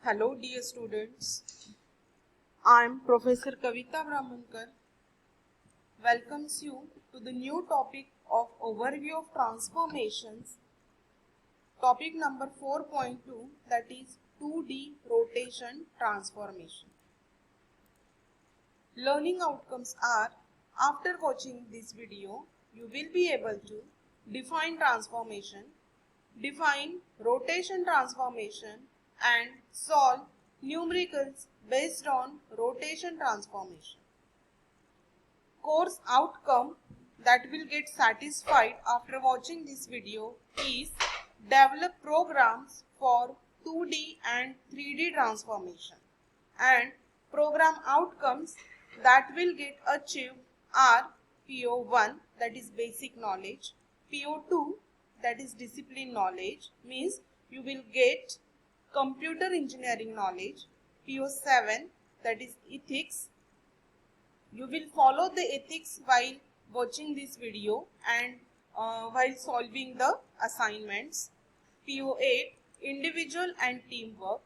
Hello dear students, I am Professor Kavita Brahmankar. Welcomes you to the new topic of overview of transformations, topic number 4.2, that is 2D rotation transformation. Learning outcomes are, after watching this video, you will be able to define transformation, define rotation transformation and solve numericals based on rotation transformation. Course outcome that will get satisfied after watching this video is develop programs for 2D and 3D transformation, and program outcomes that will get achieved are PO1, that is basic knowledge, PO2, that is discipline knowledge, means you will get computer engineering knowledge, PO7, that is ethics. You will follow the ethics while watching this video and while solving the assignments. PO8, individual and teamwork.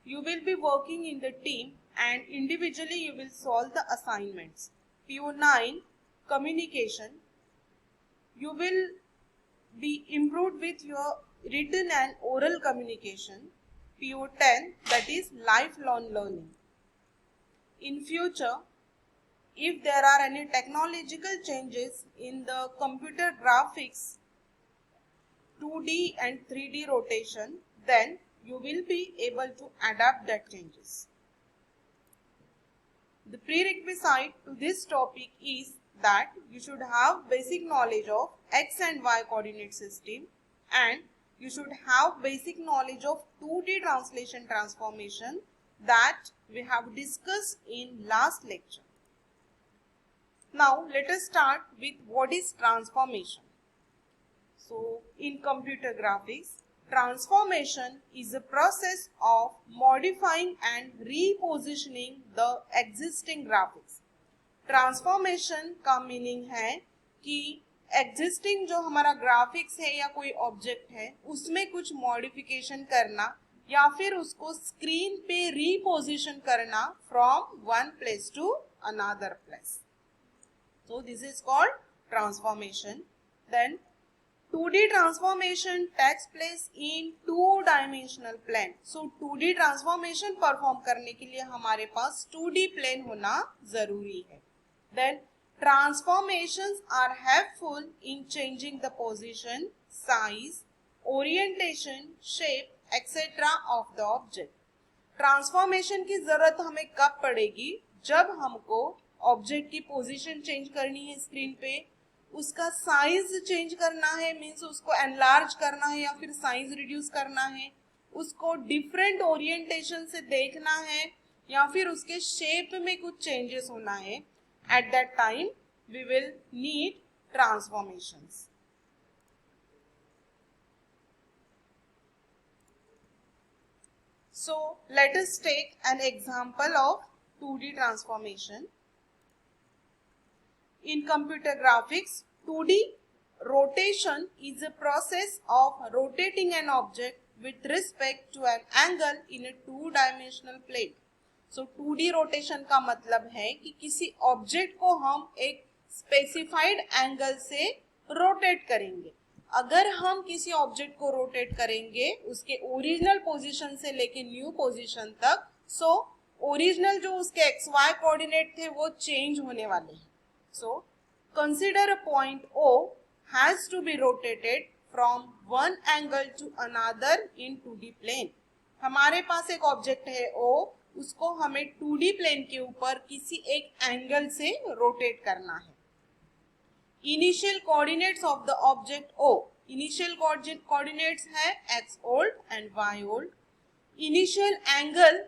You will be working in the team and individually you will solve the assignments. PO9, communication. You will be improved with your written and oral communication. PO10, that is lifelong learning. In future, if there are any technological changes in the computer graphics 2D and 3D rotation, then you will be able to adapt that changes. The prerequisite to this topic is that you should have basic knowledge of X and Y coordinate system, and you should have basic knowledge of 2D translation transformation that we have discussed in last lecture. Now let us start with what is transformation. So in computer graphics, transformation is a process of modifying and repositioning the existing graphics. Transformation का meaning है कि existing जो हमारा graphics है या कोई object है उसमें कुछ मॉडिफिकेशन करना या फिर उसको स्क्रीन पे रीपोजिशन करना from one place to another place. So this is called transformation. Then 2D transformation takes place in two-dimensional plane. So 2D transformation perform करने के लिए हमारे पास 2D plane होना जरूरी है. Then transformations are helpful in changing the position, size, orientation, shape, etc. of the object. Transformation की जरूरत हमें कब पड़ेगी? जब हमको ऑब्जेक्ट की पोजीशन चेंज करनी है स्क्रीन पे, उसका साइज चेंज करना है, मींस उसको एनलार्ज करना है या फिर साइज रिड्यूस करना है, उसको डिफरेंट ओरिएंटेशन से देखना है या फिर उसके शेप में कुछ चेंजेस होना है. At that time we will need transformations. So let us take an example of 2D transformation. In computer graphics, 2D rotation is a process of rotating an object with respect to an angle in a two-dimensional plane. So 2D rotation का मतलब है कि किसी object को हम एक specified angle से rotate करेंगे. अगर हम किसी ऑब्जेक्ट को रोटेट करेंगे उसके ओरिजिनल पोजीशन से लेके न्यू पोजीशन तक, सो ओरिजिनल जो उसके XY कोऑर्डिनेट थे वो चेंज होने वाले हैं. So, consider a point O has to be rotated from one angle to another in 2D plane. हमारे पास एक ऑब्जेक्ट है O, उसको हमें 2D प्लेन के ऊपर किसी एक एंगल से रोटेट करना है. Initial coordinates of the object O. Initial coordinates है X old and Y old. Initial angle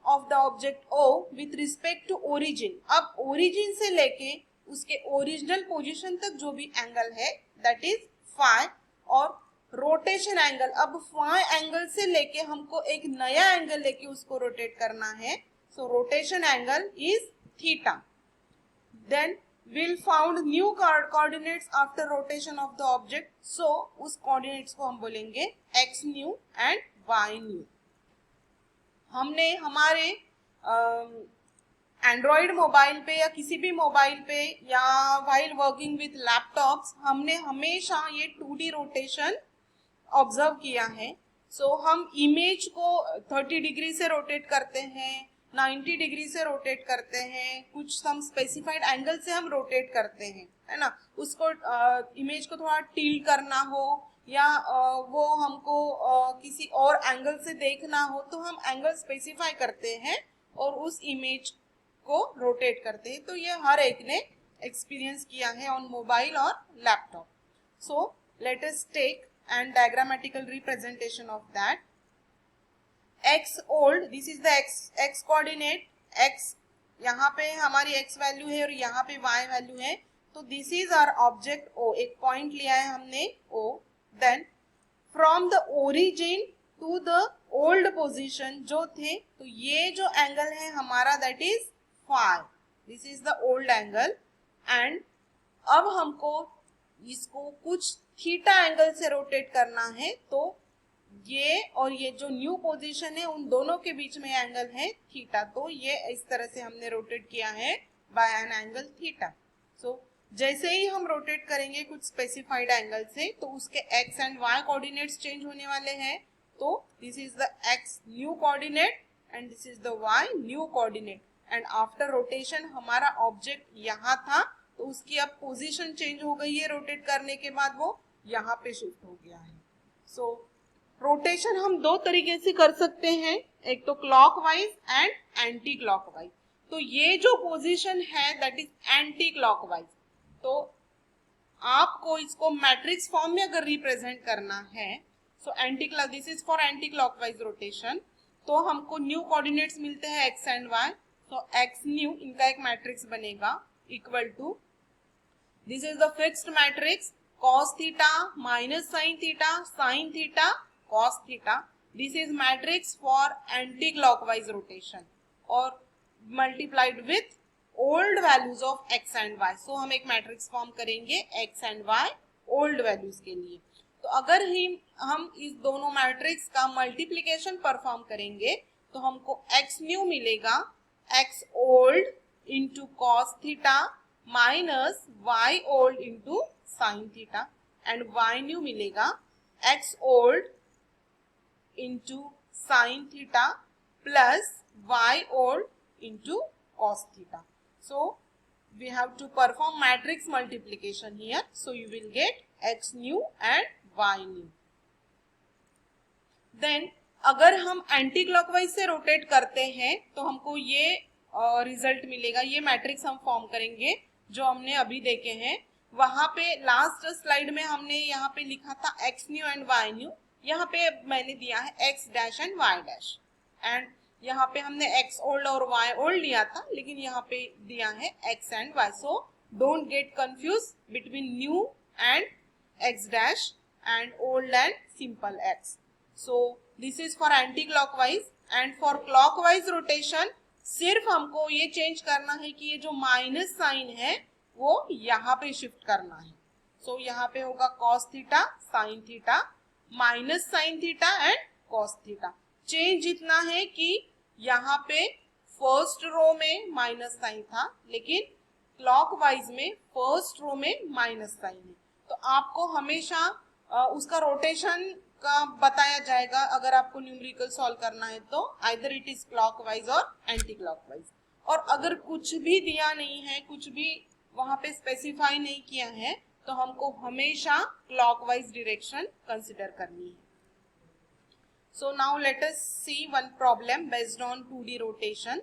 of the object O with respect to origin. अब origin से लेके उसके ओरिजिनल पोजीशन तक जो भी एंगल है दैट इज फाई, और रोटेशन एंगल, अब फाई एंगल से लेके हमको एक नया एंगल लेके उसको रोटेट करना है. So rotation angle is theta. Then will found new coordinates after rotation of the object. So उस कोऑर्डिनेट्स को हम बोलेंगे X new and Y new. हमने हमारे एंड्रॉयड मोबाइल पे या किसी भी मोबाइल पे या व्हाइल वर्किंग विथ लैपटॉप्स हमने हमेशा ये 2D रोटेशन ऑब्जर्व किया है. सो हम इमेज को 30 डिग्री से रोटेट करते हैं, 90 डिग्री से रोटेट करते हैं, कुछ सम स्पेसिफाइड एंगल से हम रोटेट करते हैं, है ना. उसको इमेज को थोड़ा टिल्ट करना हो या वो हमको किसी और एंगल से देखना हो तो हम एंगल स्पेसिफाई करते हैं और उस इमेज को रोटेट करते हैं. तो ये हर एक ने एक्सपीरियंस किया है ऑन मोबाइल और laptop. So let us take and diagrammatical representation of that. X old, this is the x coordinate. X यहाँ पे हमारी x वैल्यू है और यहाँ पे y वैल्यू है. तो this is our object O. एक पॉइंट लिया है हमने O. Then from the origin to the old position जो थे, तो ये जो एंगल है हमारा that is phi. This is the old angle. And अब हमको इसको कुछ थीटा एंगल से रोटेट करना है. तो ये और ये जो न्यू पोजीशन है उन दोनों के बीच में एंगल है थीटा. तो ये इस तरह से हमने रोटेट किया है बाय एन एंगल थीटा. सो जैसे ही हम रोटेट करेंगे कुछ स्पेसिफाइड एंगल से तो उसके x and Y coordinates change होने वाले हैं. तो this is the x new coordinate and this is the y new coordinate. And after rotation हमारा ऑब्जेक्ट यहाँ था तो उसकी अब पोजीशन चेंज हो गई है रोटेट करने के बाद, वो यहाँ पे शिफ्ट हो गया है. सो रोटेशन हम दो तरीके से कर सकते हैं, एक तो क्लॉकवाइज एंड एंटी क्लॉकवाइज. तो ये जो पोजीशन है दैट इज एंटी क्लॉकवाइज. तो आपको इसको मैट्रिक्स फॉर्म में अगर रिप्रेजेंट करना है, so this is for anticlockwise rotation. तो हमको न्यू कोऑर्डिनेट्स मिलते हैं एक्स एंड वाई. तो एक्स न्यू इनका एक मैट्रिक्स बनेगा equal to, this is the fixed matrix cos theta minus sin theta cos theta. This is matrix for anti-clockwise rotation और multiplied with old values of x and y. So हम एक matrix form करेंगे x and y old values के लिए. तो अगर हम इस दोनों मैट्रिक्स का मल्टीप्लीकेशन परफॉर्म करेंगे तो हमको x न्यू मिलेगा x old into cos theta minus y old into sin theta and y new मिलेगा x old into sin theta plus y old into cos theta. So we have to perform matrix multiplication here. So you will get x new and y new. Then अगर हम anti clockwise से rotate करते हैं तो हमको ये result मिलेगा. ये मैट्रिक्स हम फॉर्म करेंगे जो हमने अभी देखे हैं. वहां पे लास्ट स्लाइड में हमने यहाँ पे लिखा था x new and Y new. यहाँ पे मैंने दिया है x dash and y dash. And यहाँ पे हमने एक्स ओल्ड और वाई ओल्ड लिया था, लेकिन यहाँ पे दिया है x and y. So don't get confuse between new and x dash and old and simple x. So this is for anticlockwise. And for clockwise rotation सिर्फ हमको ये चेंज करना है कि ये जो माइनस साइन है वो यहाँ पे शिफ्ट करना है. सो यहाँ पे होगा cos theta sin theta minus sin theta and cos theta. Change इतना है कि यहाँ पे फर्स्ट रो में माइनस साइन था लेकिन क्लॉकवाइज में फर्स्ट रो में माइनस साइन है. तो आपको हमेशा उसका रोटेशन का बताया जाएगा अगर आपको न्यूमेरिकल सॉल्व करना है तो आइदर इट इज क्लॉकवाइज और एंटी क्लॉकवाइज. और अगर कुछ भी दिया नहीं है, कुछ भी वहां पे स्पेसिफाई नहीं किया है, तो हमको हमेशा क्लॉकवाइज डायरेक्शन कंसीडर करनी है. So now let us see one problem based on 2D rotation.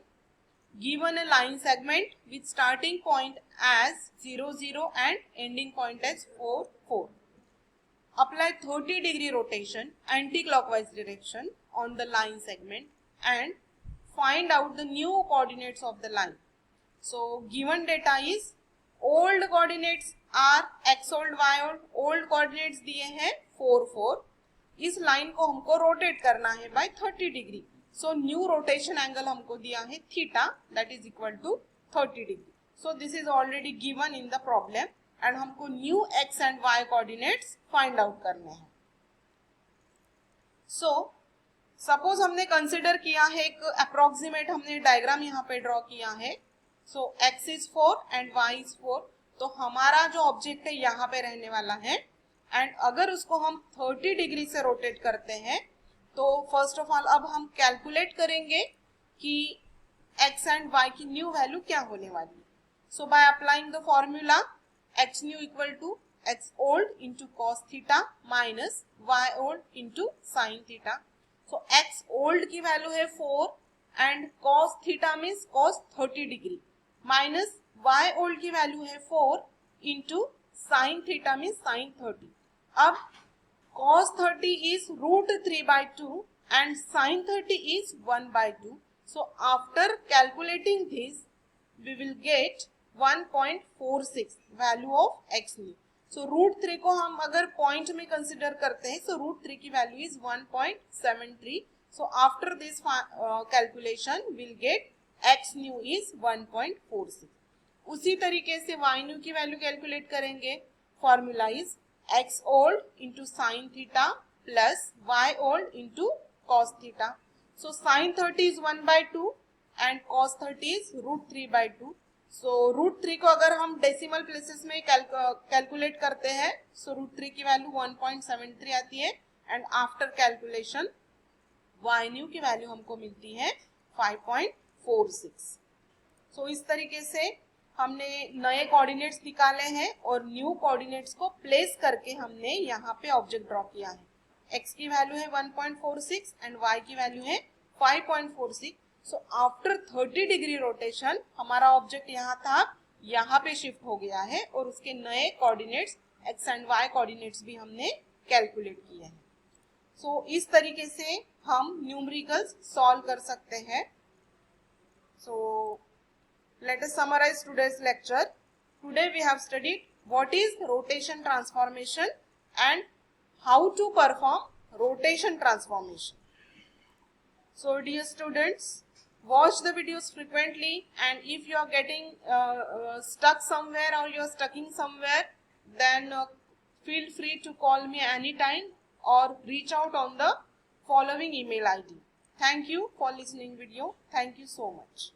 Given a line segment with starting point as 0 0 and ending point as 4 4. Apply 30 degree rotation anti-clockwise direction on the line segment and find out the new coordinates of the line. So given data is old coordinates are x old y old. old coordinates दिए हैं 4 4. इस line को हमको rotate करना है by 30 degree. So new rotation angle हमको दिया है theta that is equal to 30 degree. So this is already given in the problem and हमको new X and Y coordinates find out करने हैं. सो सपोज हमने consider किया है एक अप्रोक्सीमेट, हमने डायग्राम यहाँ पे ड्रॉ किया है. सो x is 4 and y is 4. तो हमारा जो ऑब्जेक्ट है यहाँ पे रहने वाला है. एंड अगर उसको हम 30 डिग्री से रोटेट करते हैं तो फर्स्ट ऑफ ऑल अब हम कैलकुलेट करेंगे कि x एंड y की न्यू वैल्यू क्या होने वाली है. So by applying the formula x new equal to x old into cos theta minus y old into sin theta. So x old की वैल्यू है 4 and cos theta means cos 30 degree minus y old की value है 4 into sin theta means sin 30. अब cos 30 is root 3 by 2 and sin 30 is 1 by 2. So after calculating this we will get 1.46 value of x new. So root 3 को हम अगर point में consider करते हैं, सो root 3 की value is 1.73. So after this calculation will get x new is 1.46. उसी तरीके से y न्यू की वैल्यू कैलकुलेट करेंगे. Formula is x old into sine theta plus y old into cos theta. So sine 30 is 1/2 and cos 30 is root 3/2. So root 3 को अगर हम decimal places में calculate करते हैं, सो रूट 3 की वैल्यू 1.73 आती है and after calculation y new की वैल्यू हमको मिलती है 5.46. सो इस तरीके से हमने नए कोऑर्डिनेट्स निकाले हैं और न्यू कोऑर्डिनेट्स को प्लेस करके हमने यहाँ पे ऑब्जेक्ट ड्रॉ किया है. x की वैल्यू है 1.46 एंड y की वैल्यू है 5.46. सो आफ्टर 30 डिग्री रोटेशन हमारा ऑब्जेक्ट यहाँ था, यहाँ पे शिफ्ट हो गया है और उसके नए coordinates x and y coordinates भी हमने कैलकुलेट किए हैं. सो इस तरीके से हम न्यूमेरिकल्स सॉल्व कर सकते हैं. सो let us summarize today's lecture. Today we have studied what is rotation transformation and how to perform rotation transformation. So dear students, watch the videos frequently, and if you are getting stuck somewhere or you are stucking somewhere, then feel free to call me anytime or reach out on the following email ID. Thank you for listening video. Thank you so much.